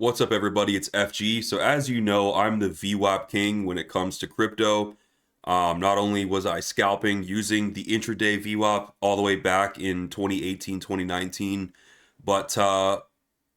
What's up, everybody? It's FG. So as you know, I'm the VWAP king when it comes to crypto. Not only was I scalping using the intraday VWAP all the way back in 2018, 2019, but all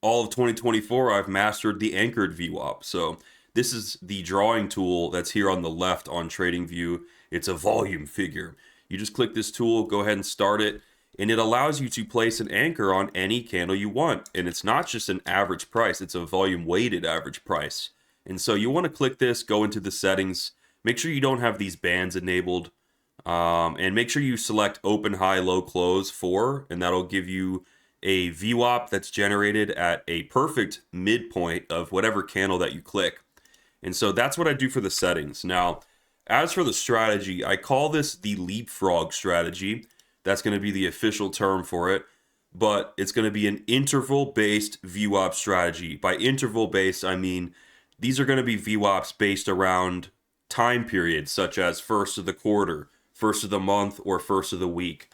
of 2024, I've mastered the anchored VWAP. So this is the drawing tool that's here on the left on TradingView. It's a volume figure. You just click this tool, go ahead and start it, and it allows you to place an anchor on any candle you want. And it's not just an average price, it's a volume weighted average price. And so you want to click this, go into the settings, make sure you don't have these bands enabled, and make sure you select open, high, low, close for, and that'll give you a VWAP that's generated at a perfect midpoint of whatever candle that you click. And so that's what I do for the settings. Now, as for the strategy, I call this the LeapFrog strategy. That's going to be the official term for it, but it's going to be an interval-based VWAP strategy. By interval-based, I mean these are going to be VWAPs based around time periods, such as first of the quarter, first of the month, or first of the week.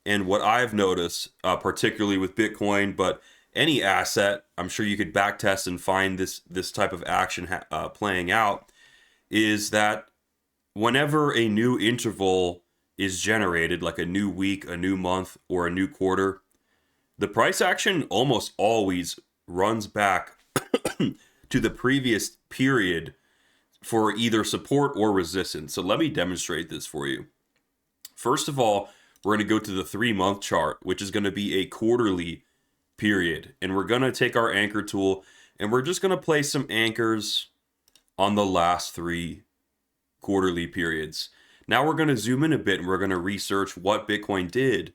And what I've noticed, particularly with Bitcoin, but any asset, I'm sure you could backtest and find this type of action playing out, is that whenever a new interval is generated, like a new week, a new month, or a new quarter, the price action almost always runs back to the previous period for either support or resistance. So let me demonstrate this for you. First of all, we're going to go to the 3-month chart, which is going to be a quarterly period. And we're going to take our anchor tool and we're just going to place some anchors on the last 3 quarterly periods. Now we're going to zoom in a bit and we're going to research what Bitcoin did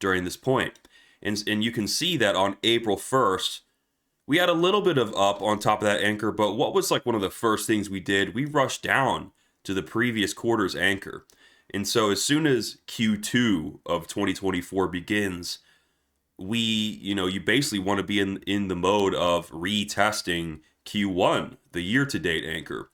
during this point. And you can see that on April 1st, we had a little bit of up on top of that anchor, but what was like one of the first things we did, we rushed down to the previous quarter's anchor. And so as soon as Q2 of 2024 begins, you basically want to be in the mode of retesting Q1, the year-to-date anchor.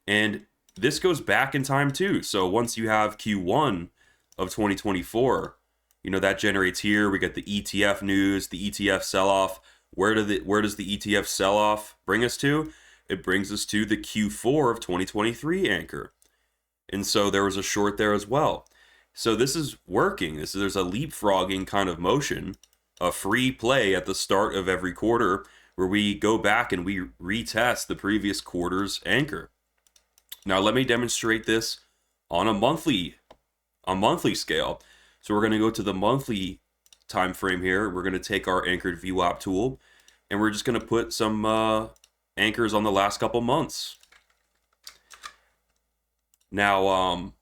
And this goes back in time too. So once you have Q1 of 2024, that generates here. We get the ETF news, the ETF sell-off. Where does the ETF sell-off bring us to? It brings us to the Q4 of 2023 anchor. And so there was a short there as well. So this is working. There's a leapfrogging kind of motion, a free play at the start of every quarter where we go back and we retest the previous quarter's anchor. Now let me demonstrate this on a monthly scale. So we're going to go to the monthly time frame here. We're going to take our anchored VWAP tool and we're just going to put some anchors on the last couple months. Now,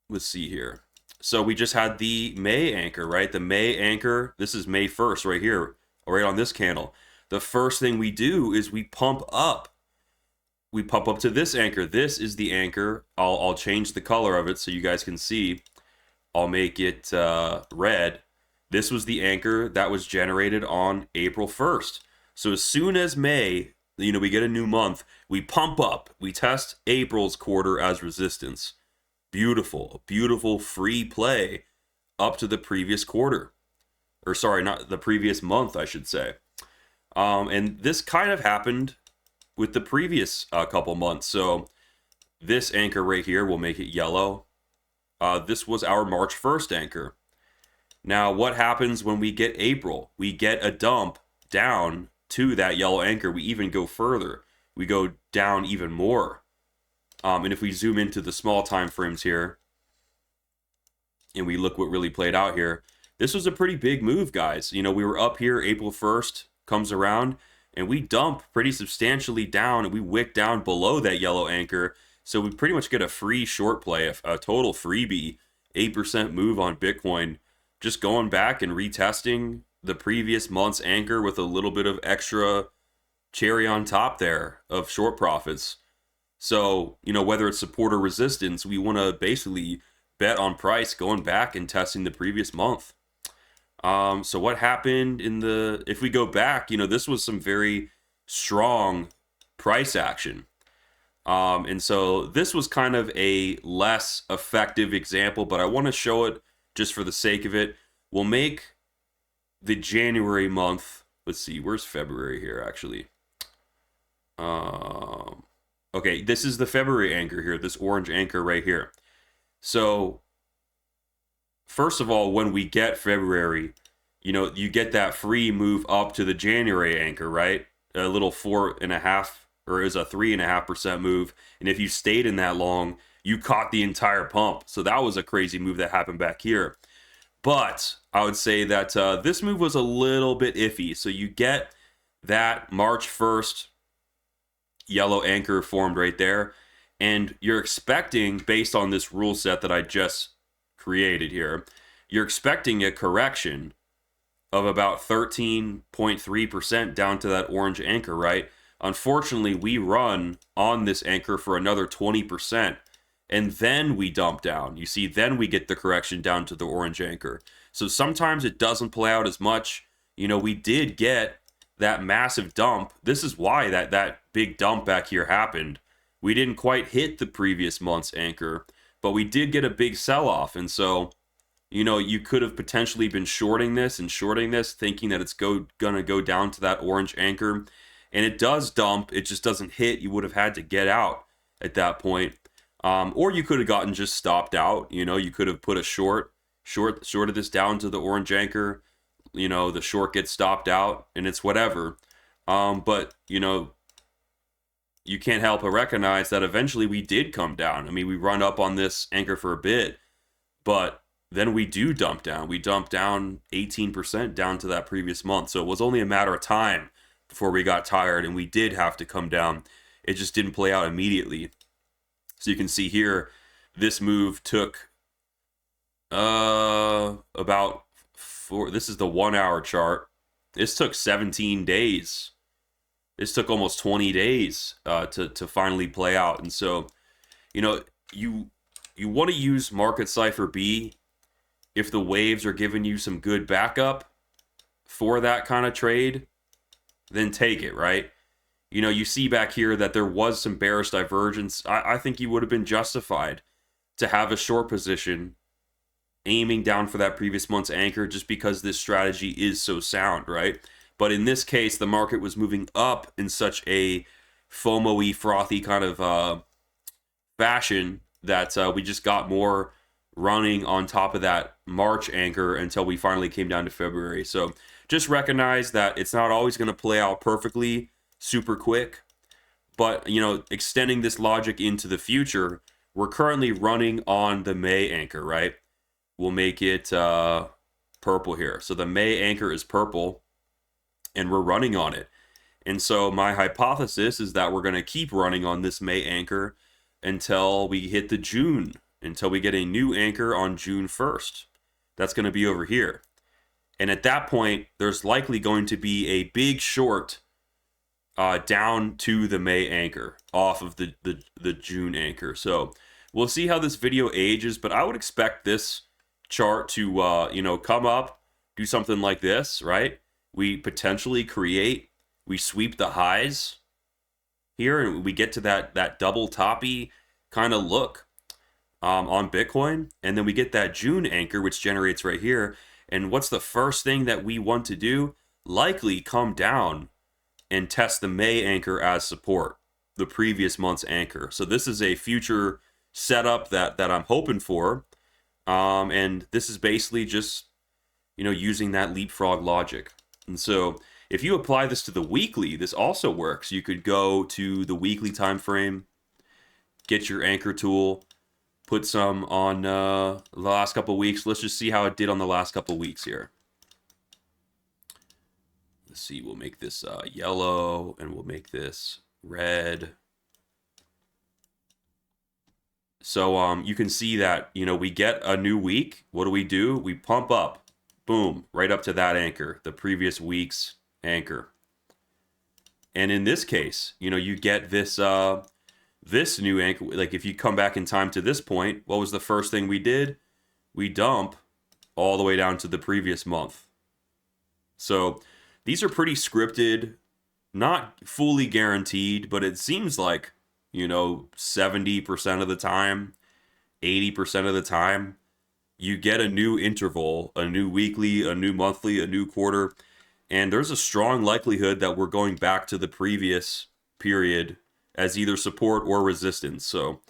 let's see here. So we just had the May anchor, right? The May anchor, this is May 1st right here, right on this candle. The first thing we do is we pump up. We pump up to this anchor. This is the anchor. I'll change the color of it so you guys can see. I'll make it red. This was the anchor that was generated on April 1st. So as soon as May, we get a new month, we pump up. We test April's quarter as resistance. Beautiful, beautiful free play up to the previous quarter. Or sorry, not the previous month, I should say. And this kind of happened with the previous couple months. So this anchor right here, we'll make it yellow. This was our March 1st anchor. Now, what happens when we get April? We get a dump down to that yellow anchor. We even go further. We go down even more. And if we zoom into the small time frames here, and we look what really played out here, this was a pretty big move, guys. We were up here, April 1st comes around, and we dump pretty substantially down, and we wick down below that yellow anchor. So we pretty much get a free short play, a total freebie, 8% move on Bitcoin, just going back and retesting the previous month's anchor with a little bit of extra cherry on top there of short profits. So, whether it's support or resistance, we want to basically bet on price going back and testing the previous month. So what happened if we go back, this was some very strong price action. And so this was kind of a less effective example, but I want to show it just for the sake of it. We'll make the January month let's see, where's February here actually? Okay, this is the February anchor here, this orange anchor right here. So first of all, when we get February, you get that free move up to the January anchor, right? A little 4.5, or it was a 3.5% move. And if you stayed in that long, you caught the entire pump. So that was a crazy move that happened back here. But I would say that this move was a little bit iffy. So you get that March 1st yellow anchor formed right there. And you're expecting, based on this rule set that I just created here, you're expecting a correction of about 13.3% down to that orange anchor, right? Unfortunately, we run on this anchor for another 20%, and then we dump down. You see, then we get the correction down to the orange anchor. So sometimes it doesn't play out as much. We did get that massive dump. This is why that big dump back here happened. We didn't quite hit the previous month's anchor, but we did get a big sell-off. And so, you could have potentially been shorting this, thinking that it's gonna go down to that orange anchor. And it does dump, it just doesn't hit. You would have had to get out at that point. Or you could have gotten just stopped out. You could have put a shorted this down to the orange anchor. The short gets stopped out, and it's whatever. But, you can't help but recognize that eventually we did come down. I mean, we run up on this anchor for a bit, but then we do dump down. We dump down 18% down to that previous month. So it was only a matter of time before we got tired, and we did have to come down. It just didn't play out immediately. So you can see here, this move took about this is the 1 hour chart. This took 17 days. This took almost 20 days to finally play out. And so, you want to use Market Cipher B if the waves are giving you some good backup for that kind of trade, then take it, right? You see back here that there was some bearish divergence. I think you would have been justified to have a short position aiming down for that previous month's anchor, just because this strategy is so sound, right? But in this case, the market was moving up in such a FOMO-y, frothy kind of fashion that we just got more running on top of that March anchor until we finally came down to February. So just recognize that it's not always going to play out perfectly, super quick. But, extending this logic into the future, we're currently running on the May anchor, right? We'll make it purple here. So the May anchor is purple, and we're running on it. And so my hypothesis is that we're going to keep running on this May anchor until we hit the June, until we get a new anchor on June 1st. That's going to be over here. And at that point, there's likely going to be a big short down to the May anchor off of the June anchor. So we'll see how this video ages, but I would expect this chart to come up, do something like this, right? We potentially we sweep the highs here, and we get to that double toppy kind of look on Bitcoin, and then we get that June anchor, which generates right here. And what's the first thing that we want to do? Likely come down and test the May anchor as support, the previous month's anchor. So this is a future setup that I'm hoping for. And this is basically just, using that LeapFrog logic. And so if you apply this to the weekly, this also works. You could go to the weekly time frame, get your anchor tool, put some on the last couple of weeks. Let's just see how it did on the last couple of weeks here. Let's see, we'll make this yellow, and we'll make this red. So you can see that, we get a new week. What do? We pump up, boom, right up to that anchor, the previous week's anchor. And in this case, you get this this new anchor. Like if you come back in time to this point, what was the first thing we did? We dump all the way down to the previous month. So these are pretty scripted, not fully guaranteed, but it seems like 70% of the time, 80% of the time, you get a new interval, a new weekly, a new monthly, a new quarter, And there's a strong likelihood that we're going back to the previous period as either support or resistance. So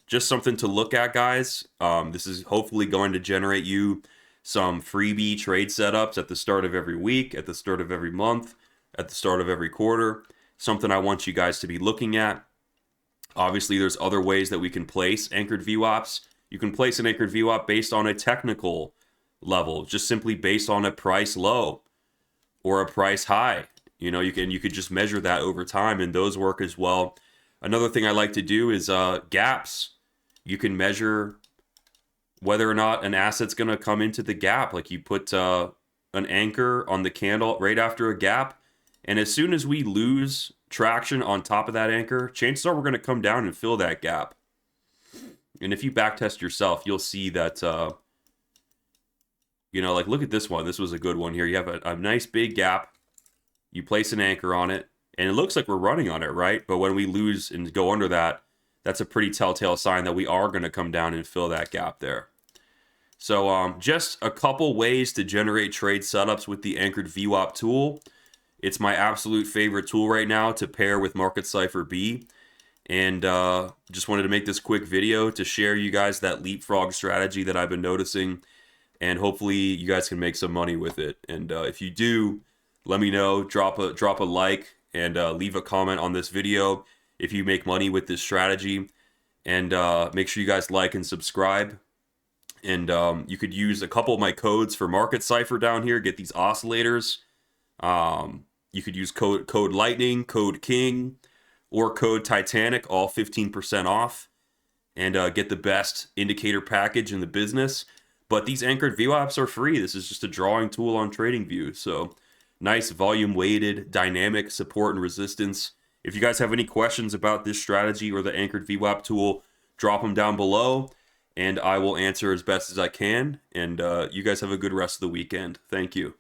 just something to look at, guys. This is hopefully going to generate you some freebie trade setups at the start of every week, at the start of every month, at the start of every quarter. Something I want you guys to be looking at. Obviously, there's other ways that we can place anchored VWAPs. You can place an anchored VWAP based on a technical level, just simply based on a price low or a price high. You know, you could just measure that over time, and those work as well. Another thing I like to do is gaps. You can measure whether or not an asset's going to come into the gap. Like you put an anchor on the candle right after a gap, and as soon as we lose traction on top of that anchor, chances are we're going to come down and fill that gap. And if you backtest yourself, you'll see that, you know, like look at this one. This was a good one here. You have a nice big gap. You place an anchor on it, and it looks like we're running on it, right? But when we lose and go under that, that's a pretty telltale sign that we are going to come down and fill that gap there. So just a couple ways to generate trade setups with the anchored VWAP tool. It's my absolute favorite tool right now to pair with Market Cipher B. And just wanted to make this quick video to share you guys that LeapFrog strategy that I've been noticing. And hopefully you guys can make some money with it. And if you do, let me know. Drop a like and leave a comment on this video if you make money with this strategy. And make sure you guys like and subscribe. And you could use a couple of my codes for Market Cipher down here. Get these oscillators. You could use code Lightning, code King, or code Titanic, all 15% off, and get the best indicator package in the business. But these anchored VWAPs are free. This is just a drawing tool on TradingView. So nice volume weighted, dynamic support and resistance. If you guys have any questions about this strategy or the anchored VWAP tool, drop them down below, and I will answer as best as I can. And you guys have a good rest of the weekend. Thank you.